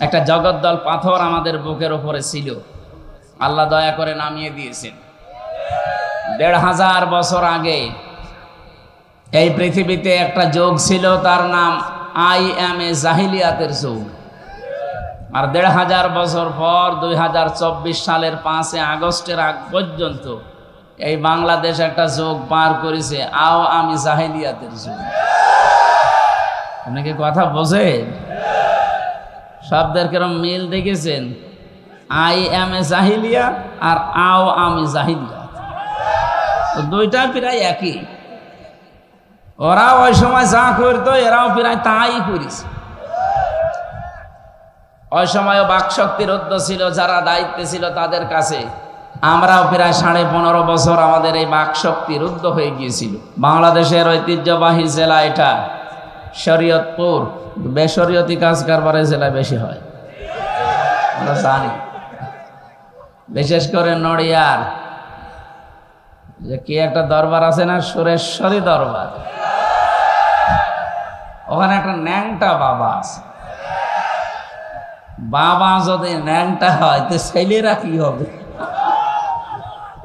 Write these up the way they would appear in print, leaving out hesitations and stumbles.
একটা জগদ্দল পাথর আমাদের বুকের উপরে ছিল, আল্লাহ দয়া করে নামিয়ে দিয়েছেন। ১৫০০ বছর আগে এই পৃথিবীতে একটা যুগ ছিল, তার নাম জাহিলিয়াতের যুগ। আর ১৫০০ বছর পর ২০২৪ সালের ৫ আগস্টের আগ পর্যন্ত এই বাংলাদেশ একটা যুগ পার করেছে জাহিলিয়াতের যুগ। আপনি কি কথা বোঝেন? শব্দের কেরম মিল দেখেছেন? জাহিলিয়া আর জাহিলিয়া, দুইটা প্রায় একই। ওরা ওই সময় যা করতো এরাও প্রায় তাই করেছে। ওই সময়ও বাকশক্তি রুদ্ধ ছিল, যারা দায়িত্বে ছিল তাদের কাছে। আমরাও প্রায় ১৫.৫ বছর আমাদের এই বাকশক্তি রুদ্ধ হয়ে গিয়েছিল। বাংলাদেশের ঐতিহ্যবাহী জেলা এটা শরীয়তপুর। বেশরীয়তি কাজ কারবারের জেলায় বেশি হয়, আমরা জানি। বিশেষ করে নড়িয়ার যে কি একটা দরবার আছে না, সুরেশ্বরী দরবার, ওখানে একটা ন্যাংটা বাবা আছে। বাবা যদি ন্যাংটা হয় তো ছেলেরা কি হবে?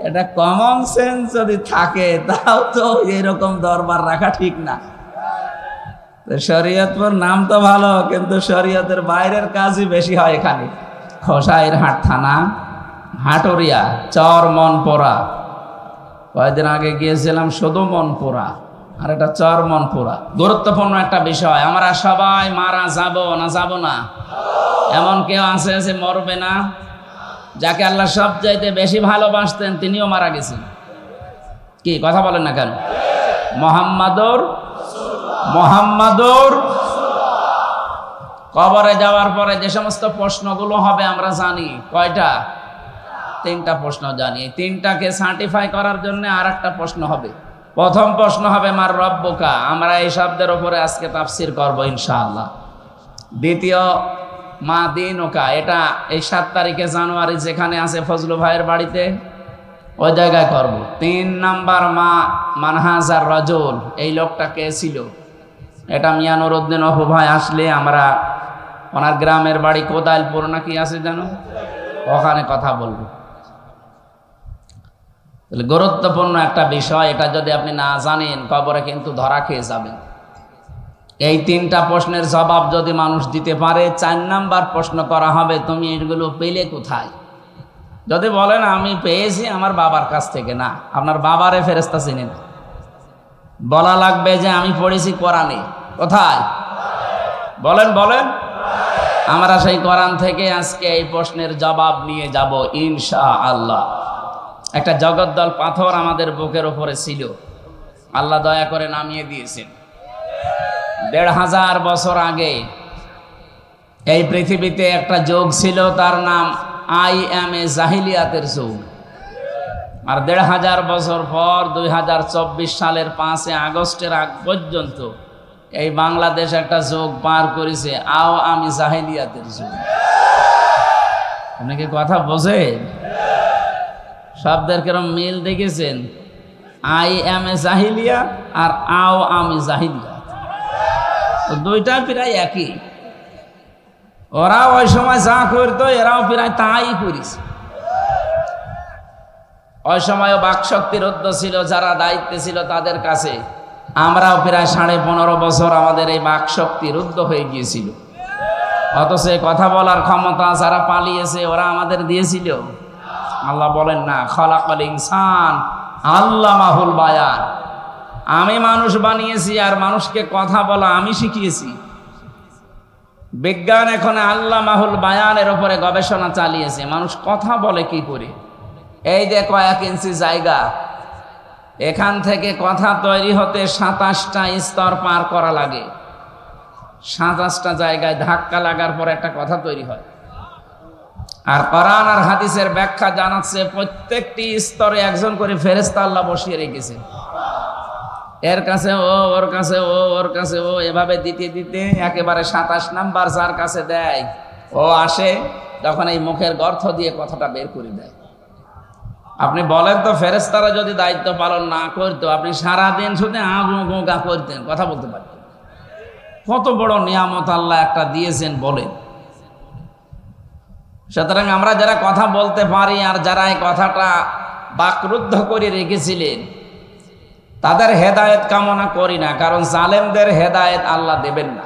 এটা কমন সেন্স যদি থাকে তাও তো এরকম দরবার রাখা ঠিক না। শরীয়তপুর নাম তো ভালো, কিন্তু শরীয়তের বাইরের কাজই বেশি হয় এখানে। খোসাইরহাট থানা, হাটুরিয়া, চর মনপুরা। কয়েকদিন আগে গিয়েছিলাম শুধু মনপুরা, আর এটা চর মনপুরা। গুরুত্বপূর্ণ একটা বিষয়। আমরা সবাই মারা যাব না, যাব না? এমন কেউ আছে যে মরবে না? যাকে আল্লাহ সবচাইতে বেশি ভালোবাসতেন তিনিও মারা গেছেন। কি কথা বলেন না কেন? মোহাম্মদুর কবরে যাওয়ার পরে যে সমস্ত প্রশ্নগুলো হবে আমরা জানি। কয়টা? 3টা প্রশ্ন জানি। এই 3টাকে সার্টিফাই করার জন্য আর একটা প্রশ্ন হবে। প্রথম প্রশ্ন হবে মার রব্বুকা। আমরা এই শব্দের উপরে আজকে তাফসির করব ইনশাআল্লাহ। দ্বিতীয় মা দিনুকা, এটা এই 7 তারিখে জানুয়ারি যেখানে আছে ফজলু ভাইয়ের বাড়িতে, ওই জায়গায় করব। 3 নাম্বার মা মানহাজার রজুল, এই লোকটা কে ছিল? এটা মিয়া নুরউদ্দিন অপু ভাই আসলে আমরা ওনার গ্রামের বাড়ি কোদাইলপুর নাকি আছে জানো, ওখানে কথা বলবো। গুরুত্বপূর্ণ একটা বিষয়, এটা যদি আপনি না জানেন কবরে কিন্তু ধরা খেয়ে যাবেন। এই 3টা প্রশ্নের জবাব যদি মানুষ দিতে পারে, 4 নাম্বার প্রশ্ন করা হবে তুমি এগুলো পেলে কোথায়? যদি বলেন আমি পেয়েছি আমার বাবার কাছ থেকে, না, আপনার বাবারে ফেরেশতা চিনেন। বলা লাগবে যে আমি পড়েছি কোরআনে। কোথায়? বলেন বলেন। আমরা সেই কোরআন থেকে আজকে এই প্রশ্নের জবাব নিয়ে যাব ইনশাআল্লাহ। একটা জগদ্দল পাথর আমাদের বুকের উপরে ছিল, আল্লাহ দয়া করে নামিয়ে দিয়েছেন। ১৫০০ বছর আগে এই পৃথিবীতে একটা যুগ ছিল, তার নাম জাহিলিয়াতের যুগ। আর ১৫০০ বছর পর ২০২৪ সালের ৫ আগস্টের আগ পর্যন্ত এই বাংলাদেশ একটা যুগ পার করেছে জাহিলিয়াতের যুগ। আপনি কি কথা বোঝেন? শব্দের কেরম মিল দেখেছেন? জাহিলিয়া আর জাহিলিয়া, দুইটা প্রায় একই। ওরা ওই সময় যা করতো এরাও প্রায় তাই করেছে। ওই সময়ও বাকশক্তি রুদ্ধ ছিল, যারা দায়িত্বে ছিল তাদের কাছে। আমরাও প্রায় 15.৫ বছর আমাদের এই বাকশক্তি রুদ্ধ হয়ে গিয়েছিল। অথচ কথা বলার ক্ষমতা যারা পালিয়েছে ওরা আমাদের দিয়েছিল। আল্লাহ বলেন না, খলাকাল ইনসান আল্লামাহুল বায়ান। আমি মানুষ বানিয়েছি আর মানুষকে কথা বলা আমি শিখিয়েছি। বিজ্ঞান এখন আল্লামাহুল বায়ানের উপরে গবেষণা চালিয়েছে, মানুষ কথা বলে কি করে। এই যে কয়েক ইঞ্চি জায়গা, এখান থেকে কথা তৈরি হতে 27টা স্তর পার করা লাগে। 27টা জায়গায় ধাক্কা লাগার পর একটা কথা তৈরি হয়। আর কোরআন আর হাদিসের ব্যাখ্যা জানাচ্ছে প্রত্যেকটি স্তরে একজন করে ফেরেশতা আল্লাহ বসিয়ে রেখেছে। এর কাছে ও, ওর কাছে ও, ওর কাছে ও, এভাবে দিতে দিতে একেবারে 27 নাম্বার যার কাছে দেয় ও আসে, তখন এই মুখের গর্ত দিয়ে কথাটা বের করে দেয়। আপনি বলেন তো, ফেরেশতারা যদি দায়িত্ব পালন না করতো, আপনি সারাদিন শুধু আগা করতেন, কথা বলতে পারতেন। কত বড় নিয়ামত আল্লাহ একটা দিয়েছেন বলেন। সুতরাং আমরা যারা কথা বলতে পারি আর যারা এই কথাটা বাকরুদ্ধ করে রেখেছিলেন তাদের হেদায়েত কামনা করি না, কারণ জালেমদের হেদায়েত আল্লাহ দেবেন না।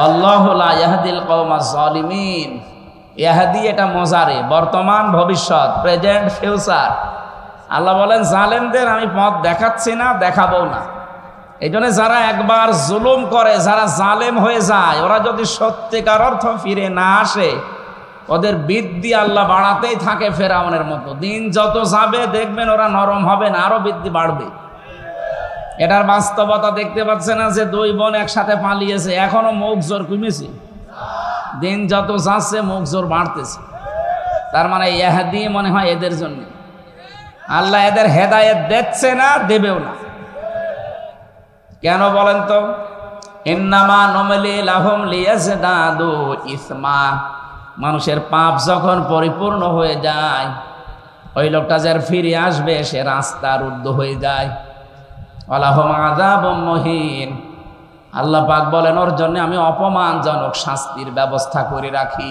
আল্লাহু লা ইয়াহদিল কওমাজ জালিমিন। ইয়াহদি এটা মজারে, বর্তমান ভবিষ্যৎ, প্রেজেন্ট ফিউচার। আল্লাহ বলেন জালেমদের আমি পথ দেখাচ্ছি না, দেখাবো না। এই জন্য যারা একবার জুলুম করে, যারা জালেম হয়ে যায়, ওরা যদি সত্যিকার অর্থ ফিরে না আসে, ওদের বৃদ্ধি আল্লাহ বাড়াতেই থাকে ফেরাউনের মতো। দিন যত যাবে দেখবেন ওরা নরম হবে না, আরো বৃদ্ধি বাড়বে। এটার বাস্তবতা দেখতে পাচ্ছে না যে দুই বোন একসাথে পালিয়েছে, এখনো মুখ জোর কমেছে। দিন যত যাচ্ছে মুখ জোর বাড়তেছে। তার মানে ইহাদি মনে হয় এদের জন্য। আল্লাহ এদের হেদায়েত দিচ্ছে না, দেবেও না। কেন বলেন তো? ইন্নামা নুমলি লাহুম লিয়াজদাদু ইসমা। মানুষের পাপ যখন পরিপূর্ণ হয়ে যায়, ওই লোকটা যার ফিরে আসবে সে রাস্তা রুদ্ধ হয়ে যায়। ওয়ালাহুম আযাবুম মুহিন। আল্লাহ পাক বলেন ওর জন্য আমি অপমানজনক শাস্তির ব্যবস্থা করে রাখি।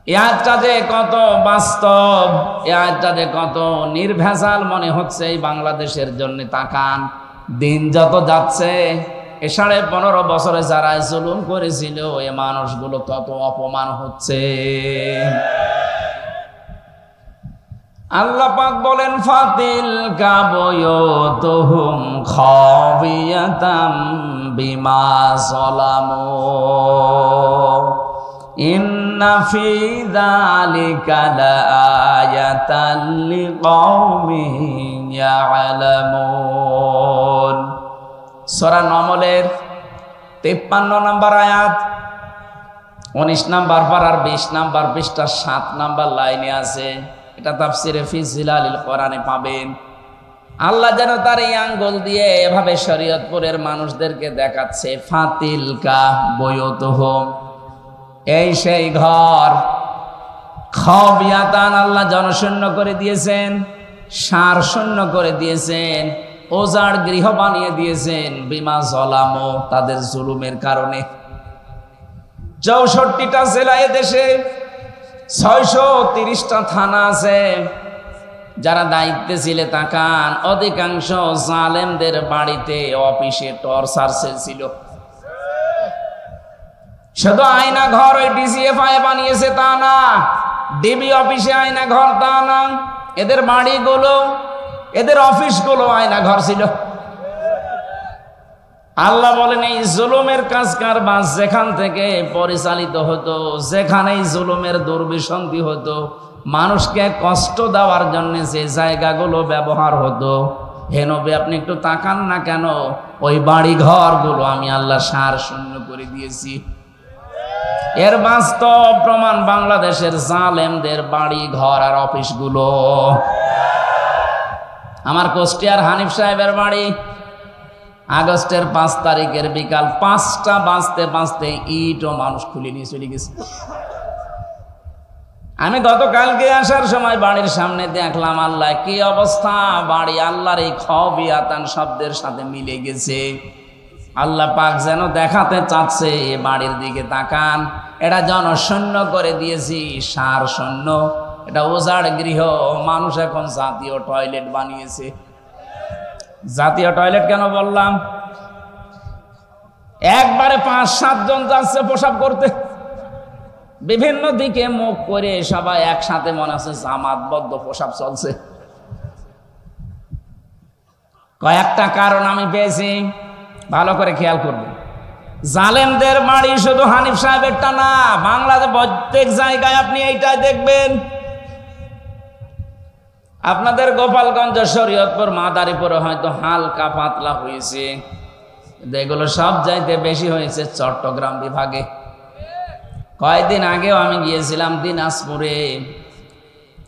এই আয়াতটা যে কত বাস্তব, এই আয়াতটা যে কত নির্ভেজাল মনে হচ্ছে এই বাংলাদেশের জন্য। তাকান, দিন যত যাচ্ছে, এ 15.5 বছরে যারা জুলুম করেছিল এ মানুষগুলো তত অপমান হচ্ছে। আল্লাহ পাক বলেন ফাতিল কাবয়তুহুম খাবিয়াতাম বিমা যালামু ইন্না ফি যালিকা লাআয়াতান লিকাওমিন ইয়ালামুন। সূরা নমলের 53 নম্বর আয়াত, 19 নম্বর পারার 20 নম্বর পৃষ্ঠা 7 নম্বর লাইনে আছে। এটা তাফসিরে ফি জিলালিল কোরআনে পাবেন। আল্লাহ যেন তার এই আঙ্গুল দিয়ে এভাবে শরীয়তপুরের মানুষদেরকে দেখাচ্ছে, ফাতিলকা বয়তুহুম, এই সেই ঘর, খাবিয়াতান, আল্লাহ জনশূন্য করে দিয়েছেন, সার শূন্য করে দিয়েছেন, ওজাড় গৃহ বানিয়ে দিয়েছেন, বিমা যালামু, তাদের জুলুমের কারণে। 64টা জেলায় দেশে 630টা থানা আছে। যারা দায়িত্বে ছিলে তাকান, অধিকাংশ জালেমদের বাড়িতে অফিসে টর্চার সেল ছিল। শুধু আয়না ঘর ওই ডিজিএফআই বানিয়েছে তা না, ডিবি অফিসে আয়না ঘর তা না, এদের বাড়িগুলো, এদের অফিসগুলো আয়না ঘর ছিল। আল্লাহ বলেন এই জুলুমের কাজ কারবার যেখান থেকে পরিচালিত হতো, যেখানেই জুলুমের দুর্বিসন্ধি হতো, মানুষকে কষ্ট দেওয়ার জন্য যে জায়গাগুলো ব্যবহার হতো, হে নবী আপনি একটু তাকান না কেন, ওই বাড়ি ঘরগুলো আমি আল্লাহ সার শূন্য করে দিয়েছি। এর বাস্তব প্রমাণ বাংলাদেশের জালেমদের বাড়ি ঘর আর অফিসগুলো। আমার কুষ্টিয়ার হানিফ সাহেবের বাড়ি আগস্টের 5 তারিখের বিকাল 5টা বাজতে বাজতে ইট ও মানুষ খুলে নিয়ে চলে গেছে। আমি গতকালকে আসার সময় বাড়ির সামনে দেখলাম, আল্লাহ কি অবস্থা, বাড়ি আল্লাহর এই খাবিয়াতান শব্দের সাথে মিলে গেছে। আল্লাহ পাক যেন দেখাতে চাচ্ছে এ বাড়ির দিকে তাকান, এটা জনশূন্য করে দিয়েছি, সার শূন্য, এটা ওজাড় গৃহ, মানুষ এখন জাতীয় টয়লেট বানিয়েছে। জাতীয় টয়লেট কেন বললাম? একবারে 5-7 জন যাচ্ছে প্রসাব করতে, বিভিন্ন দিকে মুখ করে সবাই একসাথে, মনে আছে জামাতবদ্ধ প্রসাব চলছে। কয়েকটা কারণ আমি পেয়েছি, ভালো করে খেয়াল করবেন। জালেমদের বাড়ি শুধু হানিফ সাহেবেরটা না, বাংলাদেশ প্রত্যেক জায়গায় আপনি এইটাই দেখবেন। আপনাদের গোপালগঞ্জ, শরীয়তপুর, মাদারীপুরে হয়তো হালকা পাতলা হয়েছে, এগুলো সব চাইতে বেশি হয়েছে চট্টগ্রাম বিভাগে। কয়েকদিন আগেও আমি গিয়েছিলাম দিনাজপুরে,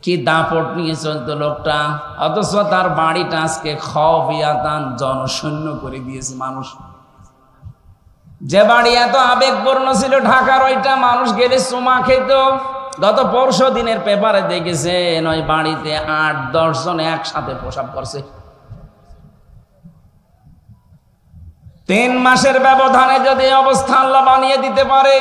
কি দাপট নিয়ে চলতো লোকটা, অথচ তার বাড়িটা আজকে খাবিয়াতান জনশূন্য করে দিয়েছে মানুষ। যে বাড়ি এত আবেগপূর্ণ ছিল ঢাকার, ওইটা মানুষ গেলে চুমা খেত। গত পরশু দিনের পেপারে দেখেছেন ওই বাড়িতে 8-10 জন একসাথে প্রসাব করছে। 3 মাসের ব্যবধানে যদি অবস্থা আল্লাহ বানিয়ে দিতে পারে,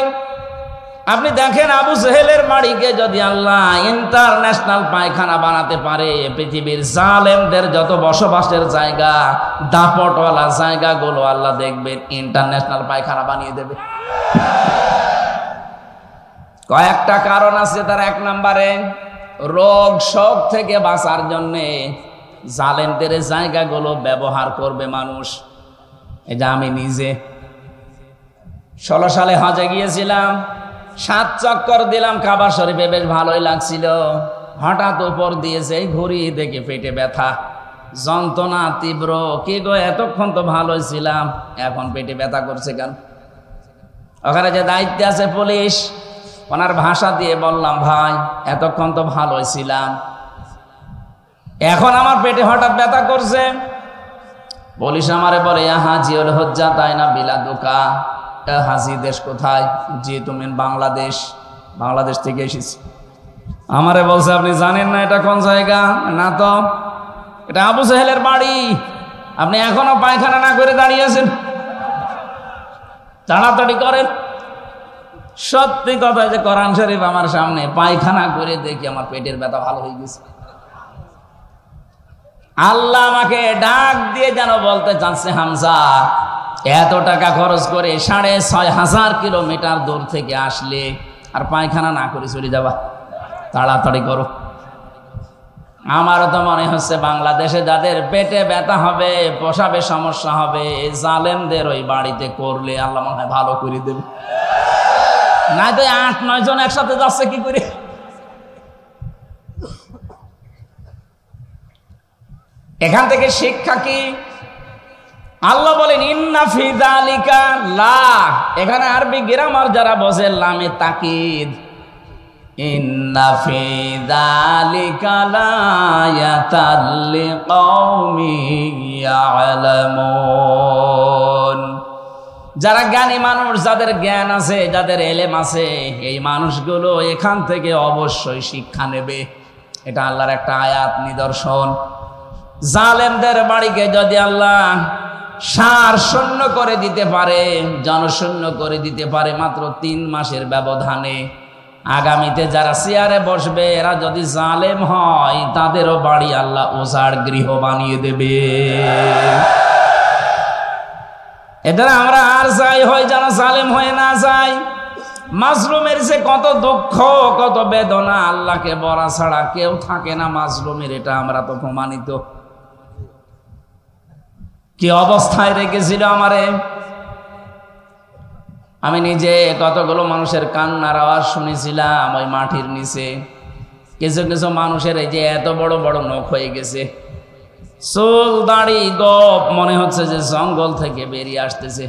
আপনি দেখেন আবু জেহেলের বাড়িকে যদি আল্লাহ ইন্টারন্যাশনাল পায়খানা বানাতে পারে, পৃথিবীর জালেমদের যত বসবাসের জায়গা, দাপটওয়ালা জায়গাগুলো আল্লাহ দেখবেন ইন্টারন্যাশনাল পায়খানা বানিয়ে দেবে। কয়েকটা কারণ আছে তার। এক নম্বরে, রোগ শোক থেকে বাঁচার জন্যে জালেমদের জায়গাগুলো ব্যবহার করবে মানুষ। এটা আমি নিজে 16 সালে হজে গিয়েছিলাম, 7 চক্কর দিলাম কাবা শরীফে, বেশ ভালোই লাগছিল। হঠাৎ উপর দিয়েছে ঘুরি দেখে পেটে ব্যথা, যন্ত্রণা তীব্র। কি গো, এতক্ষণ তো ভালোই ছিলাম, এখন পেটে ব্যথা করছে কেন? ওখানে যে দায়িত্বে আছে পুলিশ, ওনার ভাষা দিয়ে বললাম, ভাই এতক্ষণ তো ভালোই ছিলাম, এখন আমার পেটে হঠাৎ ব্যথা করছে। পুলিশ আমারে বলে, হাজিউল হজ্জা তাই না বিলাদুকা? হাজি দেশ কোথায়? জি তুমি বাংলাদেশ। বাংলাদেশ থেকে এসেছি। আমারে বলছে, আপনি জানেন না এটা কোন জায়গা? না তো, এটা আবু জেহেলের বাড়ি। আপনি এখনো পায়খানা না করে দাঁড়িয়ে আছেন, তাড়াতাড়ি করেন। সত্যি কথা যে কোরআন শরীফ আমার সামনে, পায়খানা করে দেখি আমার পেটের ব্যথা ভালো হয়ে গেছে। আল্লাহ আমাকে ডাক দিয়ে যেন বলতে চাচ্ছে, হামজা এত টাকা খরচ করে 6500 কিলোমিটার দূর থেকে আসলে আর পায়খানা না করে চলে যাবা, তাড়াতাড়ি করো। আমারও তো মনে হচ্ছে বাংলাদেশে যাদের পেটে ব্যথা হবে, প্রসাবে সমস্যা হবে, জালেমদের ওই বাড়িতে করলে আল্লাহ মনে হয় ভালো করে দেবে। না তো 8-9 জন একসাথে যাচ্ছে কি করে? এখান থেকে শিক্ষা কি? আল্লাহ বলেন ইন্না ফি যালিকা লা। এখানে আরবি গ্রামার যারা বোঝে, লামে তাকিদ, ইন্না ফি যালিকা লায়াতাল লিকাউমি ইয়ালামুন। যারা জ্ঞানী মানুষ, যাদের জ্ঞান আছে, যাদের এলেম আছে, এই মানুষগুলো এখান থেকে অবশ্যই শিক্ষা নেবে। এটা আল্লাহর একটা আয়াত, নিদর্শন। জালেমদের বাড়িকে যদি আল্লাহ সার শূন্য করে দিতে পারে, জনশূন্য করে দিতে পারে মাত্র 3 মাসের ব্যবধানে, আগামীতে যারা চেয়ারে বসবে এরা যদি জালেম হয়, তাদেরও বাড়ি আল্লাহ উজাড় গৃহ বানিয়ে দেবে। এটা আমরা আর চাই হয় যেন জালেম হয়ে না যায়। মাজলুমের যে কত দুঃখ, কত বেদনা, আল্লাহকে বলা ছাড়া কেউ থাকে না মাজলুমের, এটা আমরা তো প্রমাণিত। কি অবস্থায় রেখেছিল আমারে। আমি নিজে কতগুলো মানুষের কান্নার আওয়াজ শুনেছিলাম ওই মাটির নিচে। কিছু কিছু মানুষের এই যে এত বড় বড় নখ হয়ে গেছে, চুল দাড়ি গোপ, মনে হচ্ছে যে জঙ্গল থেকে বেরিয়ে আসতেছে।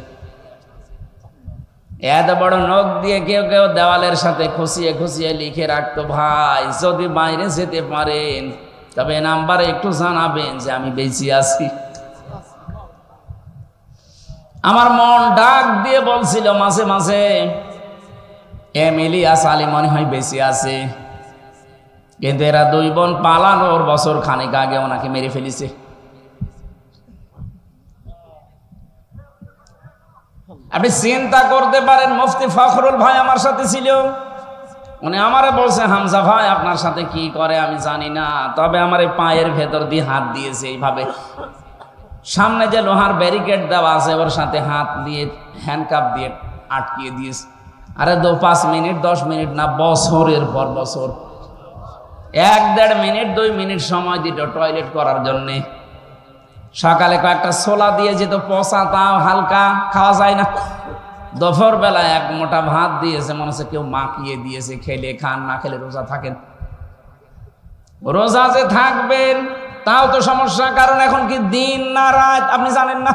এত বড় নখ দিয়ে কেউ কেউ দেওয়ালের সাথে খুশিয়ে খুশিয়ে লিখে রাখতো, ভাই যদি বাইরে যেতে পারেন তবে নাম্বারে একটু জানাবেন যে আমি বেঁচে আছি। আমার মন ডাক দিয়ে বলছিল মাঝে মাঝে, এমিলিয়াস আলী মনে হয় বেঁচে আছে, কিন্তু এরা 2 বোন পালানোর বছর খানেক আগে ওনাকে মেরে ফেলেছে। আপনি চিন্তা করতে পারেন, মুফতি ফখরুল ভাই আমার সাথে ছিল, উনি আমারে বলছে, হামজা ভাই আপনার সাথে কি করে আমি জানি না, তবে আমার এই পায়ের ভেতর দিয়ে হাত দিয়েছে এইভাবে, সামনে যে লোহার ব্যারিকেড দেওয়া আছে ওর সাথে হাত দিয়ে হ্যান্ডকাপ দিয়ে আটকিয়ে দিয়েছে। আরে 5 মিনিট 10 মিনিট না, বছরের পর বছর, 1-1.5 মিনিট 2 মিনিট সময় দিত টয়লেট করার জন্যে। সকালে কয়েকটা ছোলা দিয়ে যেত, পচা, তাও হালকা খাওয়া যায় না। দুপুর বেলায় 1 মোটা ভাত দিয়েছে, মনে হচ্ছে কেউ মাখিয়ে দিয়েছে, খেলে খান, না খেলে রোজা থাকেন। রোজা যে থাকবেন তাও তো সমস্যা, কারণ এখন কি দিন না রাত আপনি জানেন না।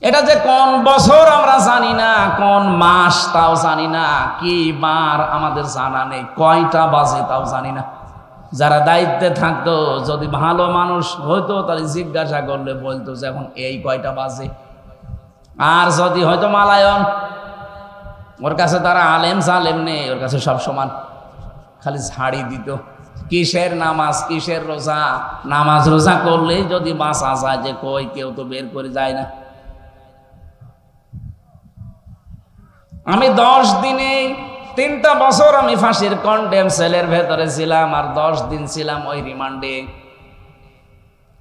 এটা যে কোন বছর আমরা জানি না, কোন মাস তাও জানি না, কি বার আমাদের জানা নেই, কয়টা বাজে তাও জানি না। যারা দায়িত্বে থাকতো, যদি ভালো মানুষ হয়তো তাহলে জিজ্ঞাসা করলে বলতো যে এখন এই কয়টা বাজে। আর যদি হয়তো মালায়ন, ওর কাছে তারা আলেম জালেম নেই, ওর কাছে সব সমান, খালি ঝাড়ি দিত। কিসের নামাজ, কিসের রোজা? নামাজ রোজা করলেই যদি বাঁচা যায়, যে কই কেউ তো বের করে যায় না। আমি 10 দিনে 3টা বছর আমি ফাঁসির কন্ডেম সেলের ভেতরে ছিলাম, আর 10 দিন ছিলাম ওই রিমান্ডে।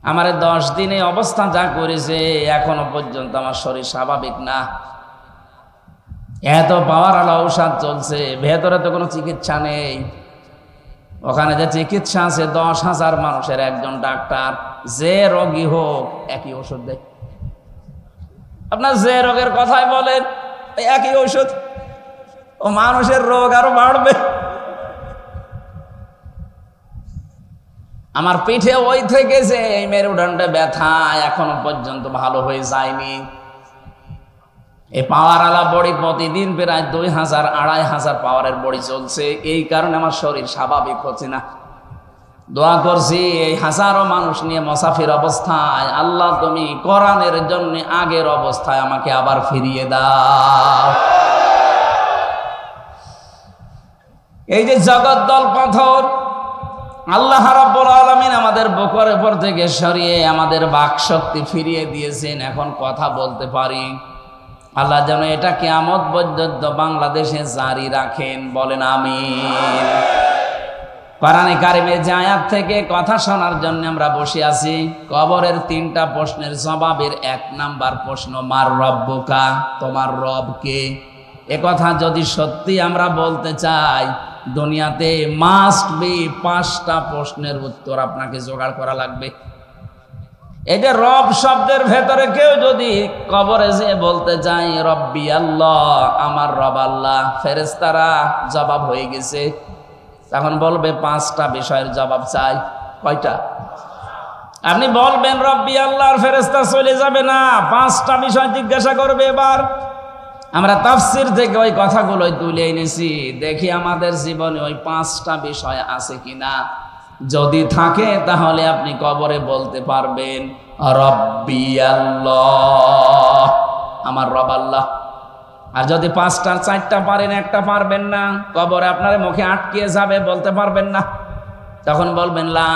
আমার 10 দিনে অবস্থা যা করেছে এখনো পর্যন্ত আমার শরীর স্বাভাবিক না। এত পাওয়ারওয়ালা ঔষধ চলছে, ভেতরে তো কোনো চিকিৎসা নেই। ওখানে যে চিকিৎসা আছে 10,000 মানুষের একজন ডাক্তার, যে রোগী হোক একই ওষুধ দেয়। আপনার যে রোগের কথাই বলেন একই ওষুধ, ও মানুষের রোগ আরো বাড়বে। আমার পিঠে ওই থেকে যে এই মেরুদণ্ডে ব্যথা এখনো পর্যন্ত ভালো হয়ে যায়নি। এই পাওয়ারওয়ালা বড়ি প্রতিদিন প্রায় 2,000-2,500 পাওয়ারের বড়ি চলছে, এই কারণে আমার শরীর স্বাভাবিক হচ্ছে না। দোয়া করছি এই হাজারো মানুষ নিয়ে মুসাফির অবস্থায়, আল্লাহ তুমি কোরআনের জন্য আগের অবস্থায় আমাকে আবার ফিরিয়ে দাও। এই যে জগদ্দল পাথর আল্লাহ রাব্বুল আলামিন আমাদের বুকের উপর থেকে সরিয়ে আমাদের বাক শক্তি ফিরিয়ে দিয়েছেন, এখন কথা বলতে পারি। আল্লাহ যেন এটা কিয়ামত পর্যন্ত বাংলাদেশে জারি রাখেন, বলেন আমিন। কোরআনে কারিমে যে আয়াত থেকে কথা শোনার জন্য আমরা বসে আছি, কবরের 3টা প্রশ্নের জবাবের 1 নাম্বার প্রশ্ন, মার রব্বুকা, তোমার রব কে? এ কথা যদি সত্যি আমরা বলতে চাই, দুনিয়াতে মাস্ট বি 5টা প্রশ্নের উত্তর আপনাকে জোগাড় করা লাগবে। এই যে রব শব্দের ভেতরে কেউ যদি কবরে যে বলতে চায় রব্বি আল্লাহ, আমার রব আল্লাহ, ফেরেশতারা জবাব হয়ে গেছে, তখন বলবে 5টা বিষয়ের জবাব চাই। কয়টা? আপনি বলবেন রব্বি আল্লাহ, আর ফেরেশতা চলে যাবে না, 5টা বিষয় জিজ্ঞাসা করবে। এবার আমরা তাফসীর থেকে ওই কথাগুলোই তুলে এনেছি, দেখি আমাদের জীবনে ওই 5টা বিষয় আছে কিনা। যদি থাকে তাহলে আপনি কবরে বলতে পারবেন রব্বি আল্লাহ, আমার রব আল্লাহ। আর যদি 5টার 4টা পারেন, 1টা পারবেন না, কবরে আপনার মুখে আটকে যাবে, বলতে পারবেন না। তখন বলবেন লা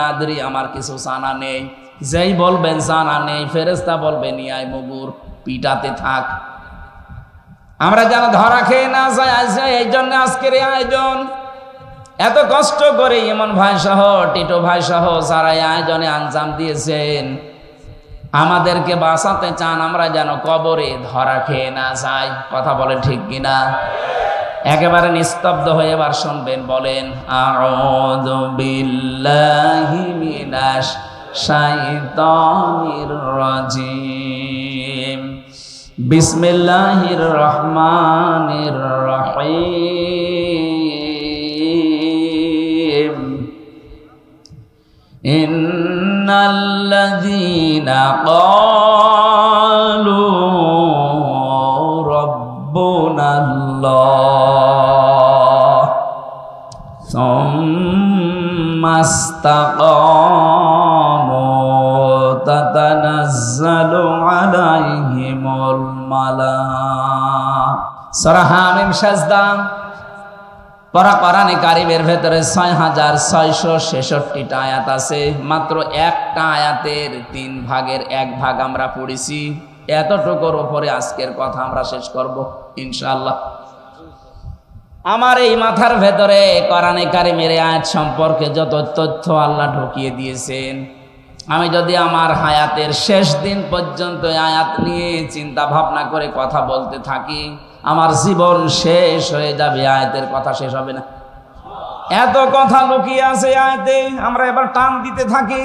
আদরি, আমার কিছু জানা নেই। যেই বলবেন জানা নেই, ফেরেশতা বলবে নিয়ে আয় মুগুর, পিটাতে থাক। আমরা যেন ধরা খেয়ে না যাই, এই জন্য আজকের এই আয়োজন। এত কষ্ট করে ইমন ভাই সহ, টিটো ভাই সহ যারা এই আয়োজনে আঞ্জাম দিয়েছেন, আমাদেরকে বাঁচাতে চান, আমরা যেন কবরে ধরা খেয়ে না যাই। কথা বলেন ঠিক কিনা? একেবারে নিস্তব্ধ হয়ে এবার শুনবেন, বলেন আউযু বিল্লাহি মিনাশ শাইতানির রাজিম, বিসমিল্লাহির রহমানির রহিম, ইন্নাল্লাযীনা ক্বালু রাব্বুনাল্লাহ সুম্মা ইসতাকামু তাতানাজ্জালু আলাইহিমুল মালাইকা। সূরা হামিম সাজদা পড়া কোরআনে কারিমের ভেতরে 6666টা আয়াত আছে, মাত্র একটা আয়াতের 3 ভাগের 1 ভাগ আমরা পড়েছি। এতটুকুর উপরে আজকের কথা আমরা শেষ করব ইনশাআল্লাহ। আমার এই মাথার ভেতরে কোরআনে কারিমের আয়াত সম্পর্কে যত তথ্য আল্লাহ ঢুকিয়ে দিয়েছেন, আমি যদি আমার হায়াতের শেষ দিন পর্যন্ত আয়াত নিয়ে চিন্তা ভাবনা করে কথা বলতে থাকি, আমার জীবন শেষ হয়ে যাবে, আয়াতের কথা শেষ হবে না। এত কথা লুকিয়ে আছে আয়াতে, আমরা এবার টান দিতে থাকি।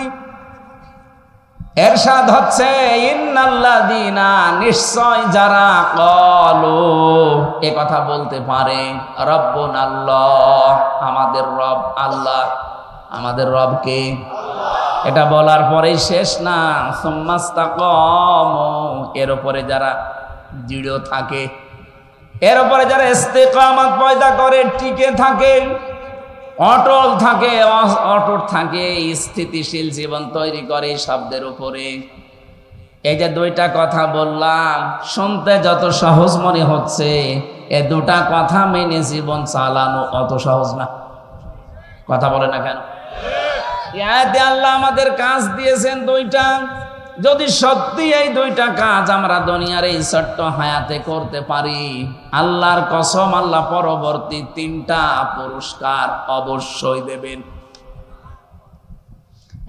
এরশাদ হচ্ছে ইন্নাল্লাযীনা, নিশ্চয় যারা ক্বালু, এ কথা বলতে পারে রব্বুনাল্লাহ, আমাদের রব আল্লাহ। আমাদের রব কে? এটা বলার পরেই শেষ না, সুম্মা ইসতাকামু, এর উপরে যারা দৃঢ় থাকে, এর উপরে যারা ইস্তেকামত পয়দা করে, টিকে থাকে, অটল থাকে, অটুট থাকে, স্থিতিশীল জীবন তৈরি করে শব্দের উপরে। এই যে 2টা কথা বললাম, শুনতে যত সহজ মনে হচ্ছে, এই 2টা কথা মেনে জীবন চালানো অত সহজ না। কথা বলে না কেন? আয়াতে আল্লাহ আমাদের কাজ দিয়েছেন 2টা। যদি সত্যি এই দুইটা কাজ আমরা দুনিয়ার এই ছোট্ট হায়াতে করতে পারি, আল্লাহর কসম আল্লাহ পরবর্তী 3টা পুরস্কার অবশ্যই দেবেন।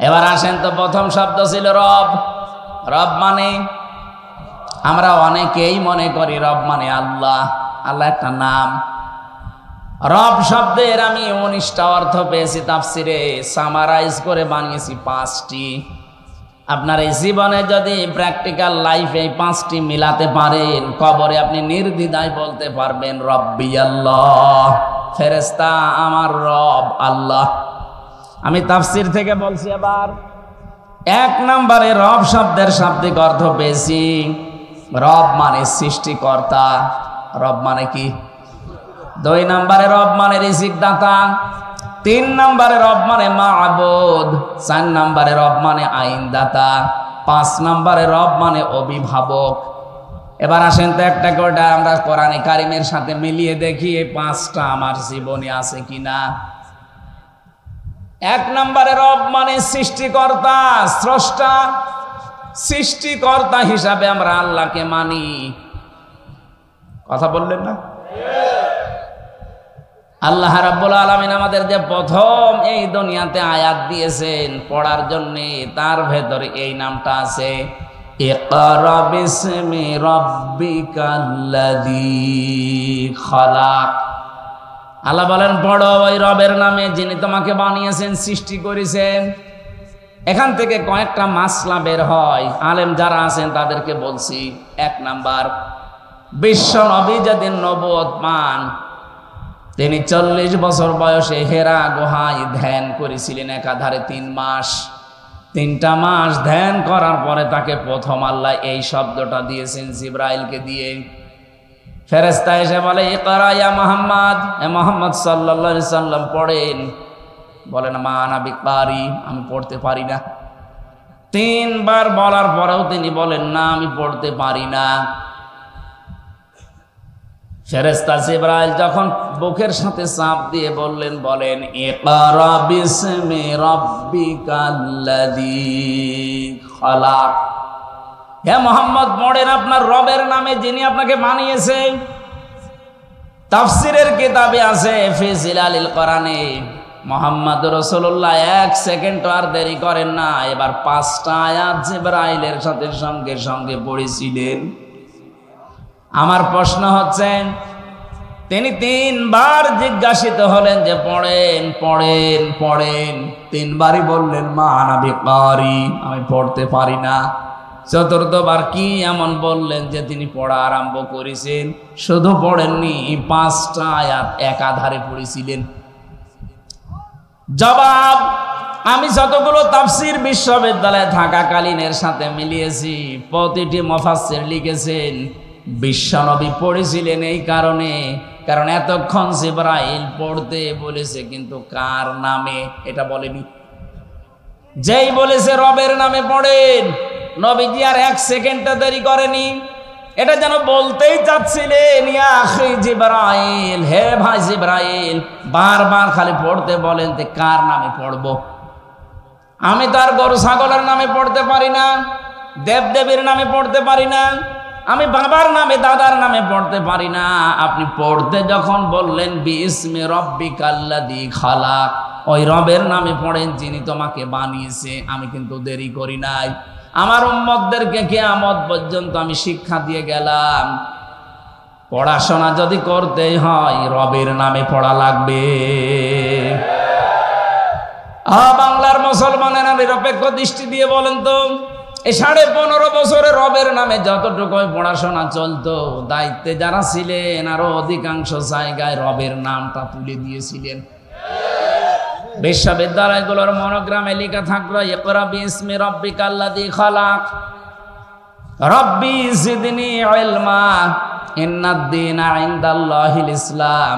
এবার আসেন তো, প্রথম শব্দ ছিল রব। রব মানে, আমরা অনেকেই মনে করি রব মানে আল্লাহ। আল্লাহ একটা নাম। রব শব্দের আমি 19টা অর্থ পেয়েছি তাফসিরে, সামারাইজ করে বানিয়েছি 5টি। আপনার এই জীবনে যদি প্র্যাকটিক্যাল লাইফে এই 5টি মিলাতে পারেন, কবরে আপনি নির্দ্বিধায় বলতে পারবেন রব্বি আল্লাহ, ফেরেশতা আমার রব আল্লাহ। আমি তাফসির থেকে বলছি। এবার 1 নম্বরে রব শব্দের শাব্দিক অর্থ পেয়েছি, রব মানে সৃষ্টিকর্তা। রব মানে কি? 2 নম্বরে রব মানে রিজিক দাতা। 3 নম্বরে রব মানে মা'বুদ। 4 নম্বরে রব মানে আইনদাতা। 5 নম্বরে রব মানে অভিভাবক। এবার আসেন তো একটা করে আমরা কোরআনে কারিমের সাথে মিলিয়ে দেখি এই 5টা আমার জীবনে আছে কিনা। 1 নম্বরে রব মানে সৃষ্টিকর্তা, স্রষ্টা। সৃষ্টিকর্তা হিসাবে আমরা আল্লাহকে মানি। কথা বললেন না? আল্লাহ রাব্বুল আলামিন আমাদের যে প্রথম এই দুনিয়াতে আয়াত দিয়েছেন পড়ার জন্য, তার ভেতরে এই নামটা আছে, ইকরা বিসমি রাব্বিকাল্লাযী খালাক। আল্লাহ বলেন পড়ো ওই রবের নামে যিনি তোমাকে বানিয়েছেন, সৃষ্টি করেছেন। এখান থেকে কয়েকটা মাসলা বের হয়, আলেম যারা আছেন তাদেরকে বলছি। 1 নাম্বার, বিশ্ব নবী যেদিন নবুয়ত পান, তিনি 40 বছর বয়সে হেরা গুহায় ধ্যান করেছিলেন একাধারে 3 মাস। 3টা মাস ধ্যান করার পরে তাকে প্রথম আল্লাহ এই শব্দটা দিয়েছেন জিবরাইলকে দিয়ে। ফেরেশতা এসে বলে ইকরা ইয়া মুহাম্মদ, এ মুহাম্মদ সাল্লাল্লাহু আলাইহি সাল্লাম পড়েন। বলেন মা আনা বিকারি, আমি পড়তে পারি না। 3 বার বলার পরেও তিনি বলেন না, আমি পড়তে পারি না। ফেরেশতা জিবরাইল যখন বুকের সাথে চাপ দিয়ে বলেন ইকরা বিসমি রাব্বিকাল্লাযী খালাক। হে মুহাম্মদ পড়েন আপনার রবের নামে যিনি আপনাকে বানিয়েছেন। তাফসীরের কিতাবে আছে ফি জিলালিল কোরআনে, মুহাম্মদ রাসূলুল্লাহ 1 সেকেন্ড আর দেরি করেন না, এবার 5টা আয়াত জিবরাইলের সাথে সঙ্গে সঙ্গে পড়েছিলেন। আমার প্রশ্ন হচ্ছে, তিনি 3 বার জিজ্ঞাসিত হলেন যে পড়েন পড়েন পড়েন, 3 বারই বললেন মা আনা বিকারি, আমি পড়তে পারি না। 4র্থবার কি এমন বললেন যে তিনি পড়া আরম্ভ করেছেন? শুধু পড়েননি, 5টা আয়াত একাধারে পড়েছিলেন। জবাব, আমি যতগুলো তাফসীর বিশ্ববিদ্যালয়ে থাকাকালীনের সাথে মিলিয়েছি, প্রতিটি মুফাসসির লিখেছেন বিশ্বনবী পড়েছিলেন এই কারণে, কারণ এতক্ষণ জিবরাইল পড়তে বলেছে কিন্তু কার নামে এটা বলেনি। যেই বলেছে রবের নামে পড়েন, নবীজি আর 1 সেকেন্ডটা দেরি করেনি। এটা যেন বলতেই চাচ্ছিলেন ইয়া আখি জিবরাইল, হে ভাই জিবরাইল, বারবার খালি পড়তে বলেন যে কার নামে পড়বো। আমি তো আর গরু ছাগলের নামে পড়তে পারি না, দেবদেবীর নামে পড়তে পারি না, আমি বাবার নামে দাদার নামে পড়তে পারি না। আপনি পড়তে যখন বললেন বিসমি রাব্বিকাল্লাযী খালাক, ওই রবের নামে পড়েন যিনি তোমাকে বানিয়েছে, আমি কিন্তু দেরি করি নাই। আমার উম্মতদেরকে কিয়ামত পর্যন্ত আমি শিক্ষা দিয়ে গেলাম, পড়াশোনা যদি করতেই হয় রবের নামে পড়া লাগবে। বাংলার মুসলমানেরা নিরপেক্ষ দৃষ্টি দিয়ে বলেন তো, এই 15.5 বছরে রবের নামে যতটুকু পড়াশোনা চলতো, দায়িত্বে যারা ছিলেন আরো অধিকাংশ জায়গায় রবের নামটা তুলে দিয়েছিলেন। বিশ্ববিদ্যালয়গুলোর মনোগ্রামে লেখা থাকলো ইকরা বিসমি রাব্বিকাল্লাযী খালাক, রব্বি জিদনি ইলমা, ইন্নাদ-দীনা ইনদাল্লাহিল ইসলাম,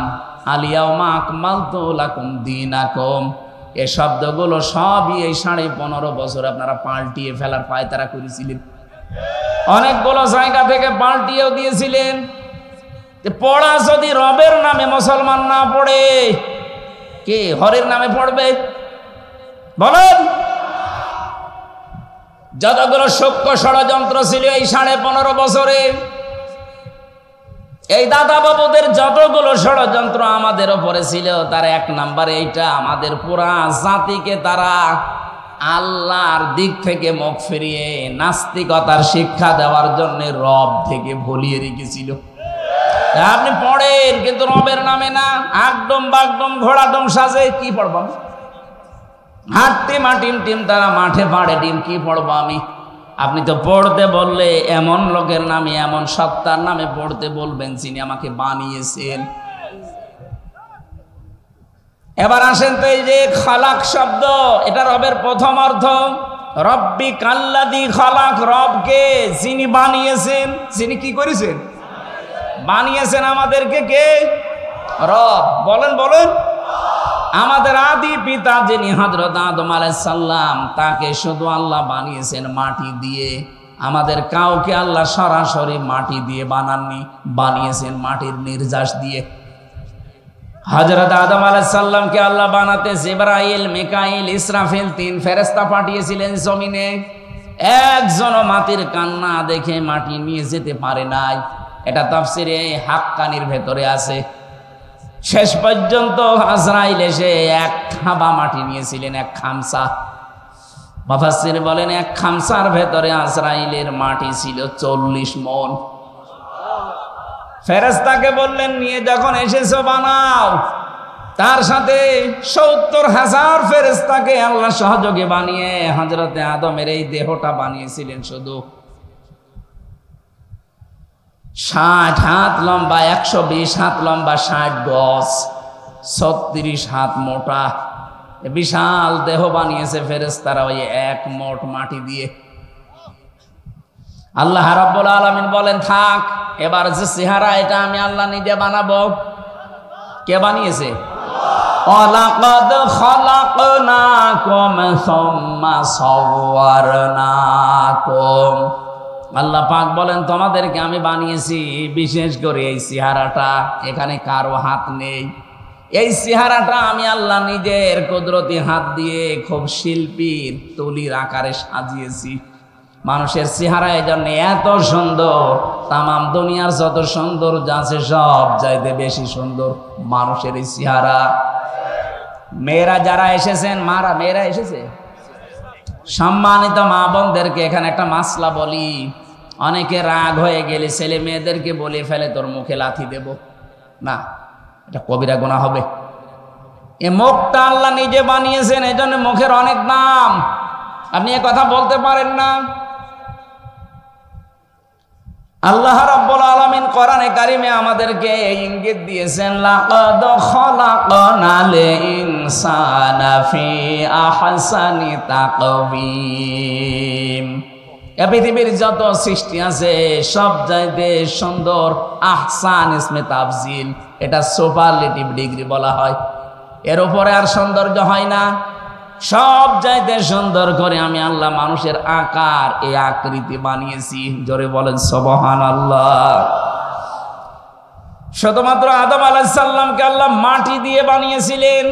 আল ইয়াওমা আকমালতু লাকুম দীনাকুম। এই শব্দগুলো সবই এই 15.5 বছর আপনারা পাল্টিয়ে ফেলার পায়তারা করেছিলেন। অনেকগুলো জায়গা থেকে পাল্টিয়েও দিয়েছিলেন। পড়া যদি রবের নামে মুসলমান না পড়ে, কে হরের নামে পড়বে বলেন? যতগুলো সূক্ষ্ম ষড়যন্ত্র ছিল এই 15.5 বছরে, এই দাদা বাবুদের যতগুলো ষড়যন্ত্র আমাদের উপরে ছিল, তার এক নাম্বারে এইটা, আমাদের পুরা জাতিকে তারা আল্লাহর দিক থেকে মুখ ফিরিয়ে নাস্তিকতার শিক্ষা দেওয়ার জন্য রব থেকে ভুলিয়ে রেখেছিল। আপনি পড়েন কিন্তু রবের নামে না, একদম বাগডম ঘোড়াডম সাজে কি পড়ব আমি? হাঁটতে মাটিম টিম তারা মাঠে পাড়ে ডিম, কি পড়বো আমি? আপনি তো পড়তে বললে এমন লোকের নামে, এমন সত্তার নামে পড়তে বলবেন যিনি আমাকে বানিয়েছেন। এবার আসেন তো, এই যে খালাক শব্দ, এটা রবের প্রথম অর্থ। রব্বি কাল্লাদি খালাক, রবকে যিনি বানিয়েছেন। যিনি কি করেছেন? বানিয়েছেন আমাদেরকে। কে? রব। বলেন বলেন। আমাদের আদি পিতা যিনি হযরত আদম আলাইহিস সালাম, তাকে শুধু আল্লাহ বানিয়েছেন মাটি দিয়ে। আমাদের কাউকে আল্লাহ সরাসরি মাটি দিয়ে বানাননি, বানিয়েছেন মাটির নির্যাস দিয়ে। হযরত আদম আলাইহিস সালামকে আল্লাহ বানাতে জিবরাইল, মিকাইল, ইসরাফিল 3 ফেরেশতা পাঠিয়েছিলেন জমিনে। একজনও মাটির কান্না দেখে মাটি নিয়ে যেতে পারে নাই। এটা তাফসিরে হাক্কানির ভেতরে আছে। শেষ পর্যন্ত আজরাইল এসে এক থাবা মাটি নিয়েছিলেন, এক খামসা। মুফাসসির বলেন এক খামসার ভেতরে আজরাইলের মাটি ছিল 40 মণ। ফেরেশতাকে বললেন নিয়ে যখন এসেছো বানাও। তার সাথে 70,000 ফেরেশতাকে আল্লাহ সহযোগে বানিয়ে হযরতে আদমের এই দেহটা বানিয়েছিলেন শুধু 60 হাত লম্বা, 120 হাত লম্বা, 60 গজ, 36 হাত মোটা। বিশাল দেহ বানিয়েছে ফেরেশতারা ওই এক মোট মাটি দিয়ে। আল্লাহ রাব্বুল আলামিন বলেন থাক, এবার যে চেহারা এটা আমি আল্লাহ নিজে বানাবো। কে বানিয়েছে? ওয়ালাকাদ খালাকনাকুম সুম্মা সাওয়ারনাকুম। আল্লাহ পাক বলেন তোমাদেরকে আমি বানিয়েছি, বিশেষ করে এই চেহারাটা, এখানে কারো হাত নেই। এই চেহারাটা আমি আল্লাহ নিজের কুদরতি হাত দিয়ে খুব শিল্পীর তুলির আকারে সাজিয়েছি। মানুষের চেহারা এই জন্য এত সুন্দর, তামাম দুনিয়ার যত সুন্দর আছে সব চাইতে বেশি সুন্দর মানুষের এই চেহারা। মেয়েরা যারা এসেছেন, মেয়েরা এসেছে, সম্মানিত মা বোনদেরকে এখানে একটা মাসলা বলি। অনেকে রাগ হয়ে গেলে ছেলে মেয়েদেরকে বলে ফেলে তোর মুখে লাথি দেব। না, এটা কবিরা গুনাহ হবে। এ মুখটা আল্লাহ নিজে বানিয়েছেন, এই জন্য মুখের অনেক দাম। আপনি এ কথা বলতে পারেন না। আল্লাহ রাব্বুল আলামিন কোরআনে কারিমে আমাদেরকে ইঙ্গিত দিয়েছেন, লাকাদ খালাকনাল ইনসানা ফি আহসানি তাকওয়িম। এই পৃথিবীর যত সৃষ্টি আছে সব চাইতে সুন্দর আহসান ইসমে তাফজিল, এটা সুপারলেটিভ ডিগ্রি বলা হয়। এর উপরে আর সৌন্দর্য হয় না। সব চাইতে সুন্দর করে আমি আল্লাহ মানুষের আকার, এই আকৃতি বানিয়েছি। জোরে বলেন সুবহানাল্লাহ। শুধুমাত্র আদম আলাইহিস সালামকে আল্লাহ মাটি দিয়ে বানিয়েছিলেন।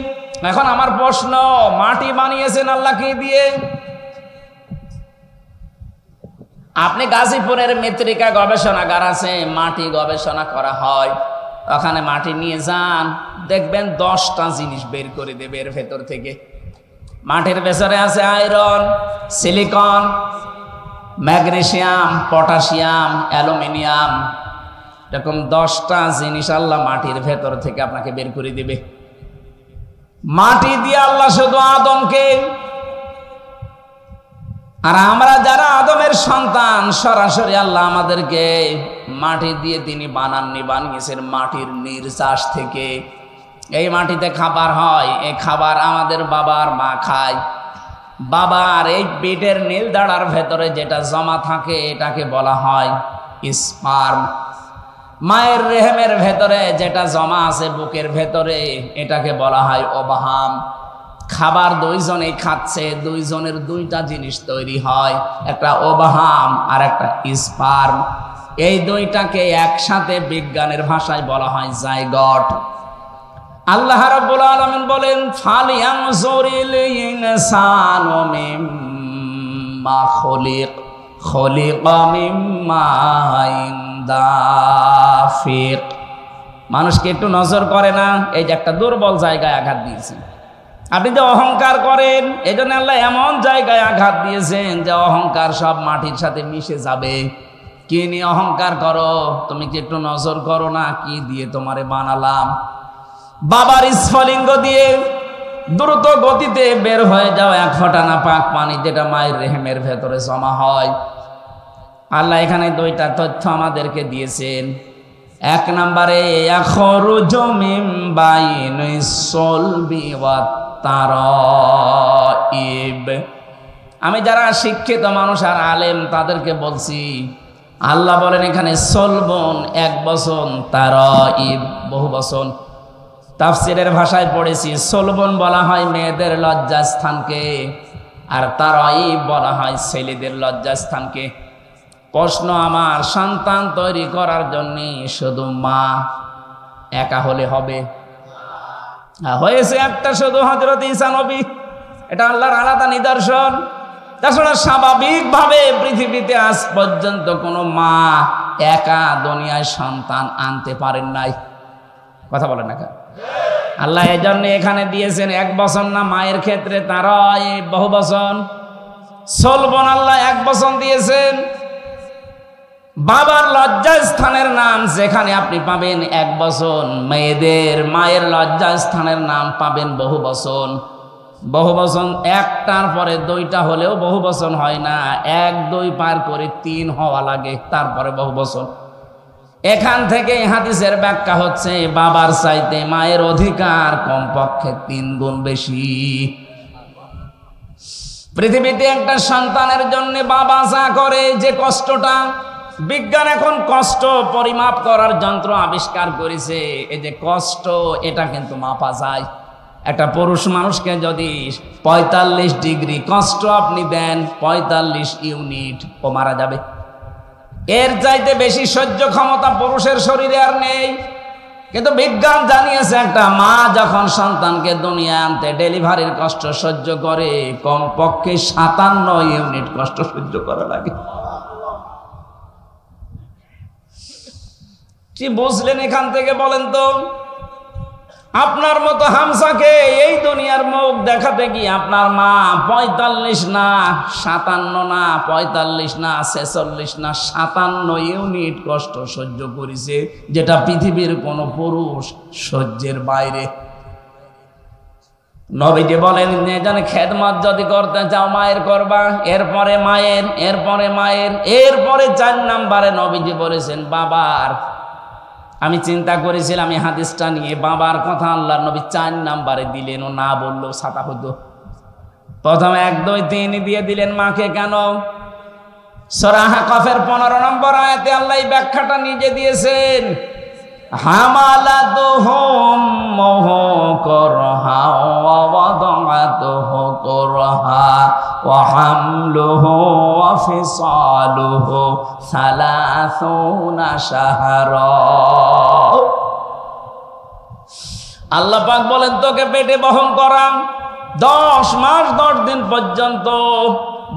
এখন আমার প্রশ্ন, মাটি বানিয়েছেন আল্লাহ কি দিয়ে? আপনি গাজীপুরের মৃত্তিকা গবেষণাগার আছে, মাটি গবেষণা করা হয়, ওখানে মাটি নিয়ে যান, দেখবেন 10টা জিনিস বের করে দেবে এর ভেতর থেকে। মাটির ভেতরে আছে iron, silicon, magnesium, potassium, aluminium, এরকম 10টা জিনিস আল্লাহ মাটির ভেতর থেকে আপনাকে বের করে দিবে। মাটি দিয়ে আল্লাহ শুধু আদমকে, আর আমরা যারা আদমের সন্তান, সরাসরি আল্লাহ আমাদেরকে মাটি দিয়ে তিনি বানাননি, বানিয়েছেন মাটির নির্যাস থেকে। এই মাটিতে খাবার হয়, এই খাবার আমাদের বাবার মা খায়। বাবার এই পেটের নীল দাঁড়ার ভেতরে যেটা জমা থাকে এটাকে বলা হয় স্পার্ম। মায়ের রেহেমের ভেতরে যেটা জমা আছে বুকের ভেতরে এটাকে বলা হয় ওভাম। খাবার দুইজনেই খাচ্ছে, দুইজনের দুইটা জিনিস তৈরি হয়, একটা ওভাম আর একটা স্পার্ম। এই দুইটাকে একসাথে বিজ্ঞানের ভাষায় বলা হয় জাইগট। আল্লাহ রাব্বুল আলামিন বলেন, ফালিয়ানজুরিল ইনসানু মিম্মা খলিকা মিম্মা দাফিক। মানুষকে একটু নজর করে না, এই যে একটা দুর্বল জায়গায় আঘাত দিয়েছে। আপনি যে অহংকার করেন, এই জন্য আল্লাহ এমন জায়গায় আঘাত দিয়েছেন যে অহংকার সব মাটির সাথে মিশে যাবে। কি নিয়ে অহংকার করো? তুমি কি একটু নজর করো না কি দিয়ে তোমারে বানালাম? বাবার স্ফলিঙ্গ দিয়ে দ্রুত গতিতে বের হয়ে যাও এক ফোঁটা না পাক পানি, যেটা মায়ের রেহেমের ভেতরে জমা হয়। আল্লাহ এখানে দুইটা তথ্য আমাদেরকে দিয়েছেন। এক নম্বরে ইয়াখরুজু মিন বাইনিস সলবি ওয়াত তারাইব। আমি যারা শিক্ষিত মানুষ আর আলেম তাদেরকে বলছি, আল্লাহ বলেন এখানে সলবন এক বচন, তারাইব বহু বচন। তাফসিরের ভাষায় পড়েছি সলবন বলা হয় মেয়েদের লজ্জাস্থানকে, আর তারাইব বলা হয় ছেলেদের লজ্জাস্থানকে। প্রশ্ন আমার, সন্তান তৈরি করার জন্য শুধু মা একা হলে হবে? হয়েছে একটা শুধু হযরত ঈসা নবী, এটা আল্লাহর আলাদা নিদর্শন। তাছাড়া স্বাভাবিকভাবে পৃথিবীতে আজ পর্যন্ত কোনো মা একা দুনিয়ায় সন্তান আনতে পারেন নাই। কথা বলেন না কেন? আল্লাহ এই জন্য এখানে দিয়েছেন এক বচন না, মায়ের ক্ষেত্রে তারাই বহু বচন। সলবন আল্লাহ এক বচন দিয়েছেন। বাবার লজ্জাস্থানের নাম যেখানে আপনি পাবেন এক বচন, মেয়েদের মায়ের লজ্জাস্থানের নাম পাবেন বহু বচন। বহু বচন একটার পরে দুইটা হলেও বহু বচন হয় না, এক দুই পার করে তিন হওয়া লাগে, তারপরে বহু বচন। এখান থেকে হাদিসের ব্যাখ্যা হচ্ছে বাবার চাইতে মায়ের অধিকার কমপক্ষে 3 গুণ বেশি। পৃথিবীতে একটা সন্তানের জন্য বাবা যা করে, যে কষ্টটা, বিজ্ঞান এখন কষ্ট পরিমাপ করার যন্ত্র আবিষ্কার করেছে। এই যে কষ্ট, এটা কিন্তু মাপা যায়। একটা পুরুষ মানুষকে যদি 45 ডিগ্রি কষ্ট আপনি দেন, 45 ইউনিট, ও মারা যাবে। এর চাইতে বেশি সহ্য ক্ষমতা পুরুষের শরীরে আর নেই। কিন্তু বিজ্ঞান জানিয়েছে একটা মা যখন সন্তানকে দুনিয়ায় আনতে ডেলিভারির কষ্ট সহ্য করে, কমপক্ষে 57 ইউনিট কষ্ট সহ্য করা লাগে। কি বুঝলেন এখান থেকে বলেন তো? আপনার মতো হামসাকে এই দুনিয়ার মুখ দেখাতে গিয়ে আপনার মা 45 না 57 না 45 না 46 না 57 ইউনিট কষ্ট সহ্য করেছে, যেটা পৃথিবীর কোন পুরুষ সহ্যের বাইরে। নবীজি বলেন যে জানে খেদমত যদি করতে চাও মায়ের করবা, এরপরে মায়ের, এরপরে মায়ের, এরপরে 4 নম্বরে নবীজি বলেছেন বাবার। আমি চিন্তা করেছিলাম এই হাদিসটা নিয়ে, বাবার কথা আল্লাহর নবী 4 নম্বরে দিলেন, ও না বললেও ছাতা হতো। প্রথমে 1 2 3 দিয়ে দিলেন মাকে কেন? সূরা আহকাফের 15 নম্বর আয়াতে আল্লাহ এই ব্যাখ্যাটা নিজে দিয়েছেন। হামালাতুহুম করহা ওয়া ওয়াদাআতুহু করহা ওয়া হামলুহু ওয়া ফিসালুহু 30 শাহরা। আল্লাহ পাক বলেন তোকে পেটে বহন করা 10 মাস 10 দিন পর্যন্ত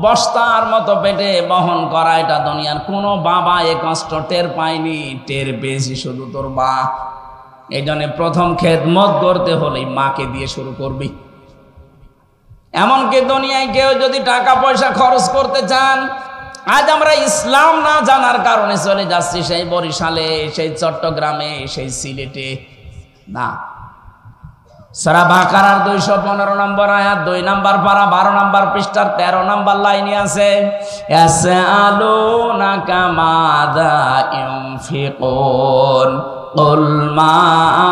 বস্তার মতো পেটে বহন করা, এটা দুনিয়ার কোনো বাবা এ কষ্ট টের পায়নি। টের পেয়েছি শুধু তোর মা। এই জন্য প্রথম খেদমত করতে হলে মাকে দিয়ে শুরু করবি। এমনকি দুনিয়ায় কেউ যদি টাকা পয়সা খরচ করতে চান, আজ আমরা ইসলাম না জানার কারণে চলে যাচ্ছি সেই বরিশালে, সেই চট্টগ্রামে, সেই সিলেটে। না, সূরা বাকারার 215 নম্বর আয়াত 2 নম্বর পারা 12 নম্বর পৃষ্ঠার 13 নম্বর লাইনে আছে, ইয়াসআলুনাকা মাযা ইউনফিকুন কুল মা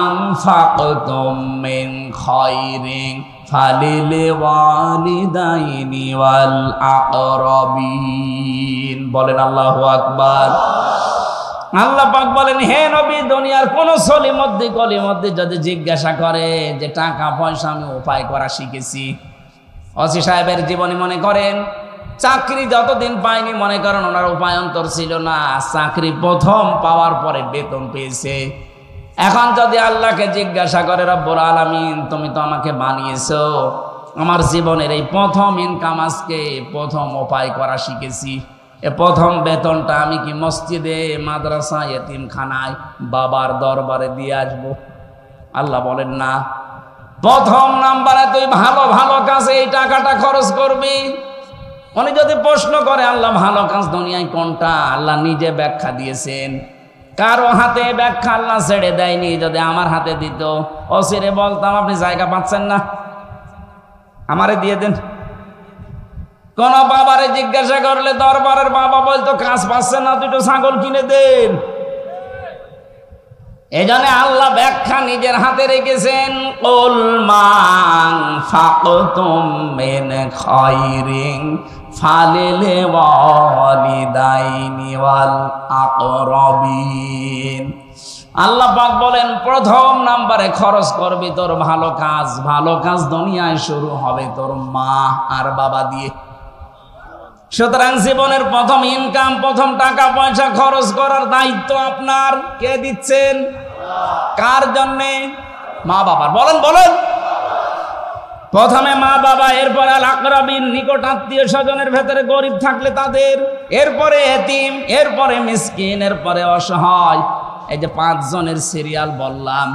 আনফাকতুম মিন খায়রিন ফালিল ওয়ালিদাইনি ওয়াল আকরাবিন। বলেন আল্লাহু আকবার। আল্লাহ পাক বলেন হে নবী, দুনিয়ার কোন সলিমদ্দি কলিমদ্দি যদি জিজ্ঞাসা করে যে টাকা পয়সা আমি উপায় করা শিখেছি, ওসি সাহেবের জীবনী মনে করেন চাকরি যতদিন পায়নি মনে করেন ওনার উপায়ন্তর ছিল না, চাকরি প্রথম পাওয়ার পরে বেতন পেয়েছে। এখন যদি আল্লাহকে জিজ্ঞাসা করে রব্বুল আলামিন তুমি তো আমাকে বানিয়েছো, আমার জীবনের এই প্রথম ইনকাম, আজকে প্রথম উপায় করা শিখেছি। এ প্রথম বেতনটা আমি কি মসজিদে, মাদ্রাসা, এতিমখানায়, বাবার দরবারে দিয়ে আসবো? আল্লাহ বলেন না, প্রথম নাম্বারে তুই ভালো ভালো কাজে এই টাকাটা খরচ করবি। উনি যদি প্রশ্ন করে আল্লাহ ভালো কাজ দুনিয়ায় কোনটা, আল্লাহ নিজে ব্যাখ্যা দিয়েছেন। কারো হাতে ব্যাখ্যা আল্লাহ ছেড়ে দেয়নি। যদি আমার হাতে দিত, অসিরে বলতাম আপনি জায়গা পাচ্ছেন না, আমারে দিয়ে দেন। কোন বাবারে জিজ্ঞাসা করলে দরবারের বাবা বলতো কাজ পাচ্ছেন না, দুটো ছাগল কিনে দেন। এই জন্য আল্লাহ ব্যাখ্যা নিজের হাতে রেখেছেন। কুল মান ফাকতুম মিন খায়রিন ফালিল ওয়ালিদাইনি ওয়াল আকরাবিন। আল্লাহ পাক বলেন প্রথম নাম্বারে খরচ করবি তোর ভালো কাজ। ভালো কাজ দুনিয়ায় শুরু হবে তোর মা আর বাবা দিয়ে। সুতরাং জীবনের প্রথম ইনকাম, প্রথম টাকা পয়সা খরচ করার দায়িত্ব আপনার। কে দিচ্ছেন? কার জন্যে? মা বাবার। বলেন বলেন। প্রথমে মা বাবা, এরপরে আল আকরাবিন, নিকট আত্মীয় স্বজনের ভেতরে গরিব থাকলে তাদের, এরপরে এতিম, এরপরে মিসকিন, এরপরে অসহায়। এই যে 5 জনের সিরিয়াল বললাম,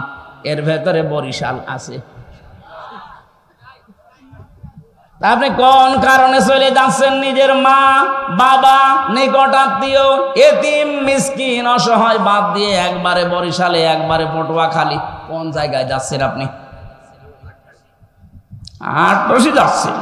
এর ভেতরে বরিশাল আছে। আপনি কোন কারণে চলে যাচ্ছেন? নিজের মা বাবা, নিকট আত্মীয়, এতিম, মিসকিন, অসহায় বাদ দিয়ে একবারে বরিশালে, একবারে পটুয়াখালী। কোন জায়গায় যাচ্ছেন আপনি? আটরশি যাচ্ছেন।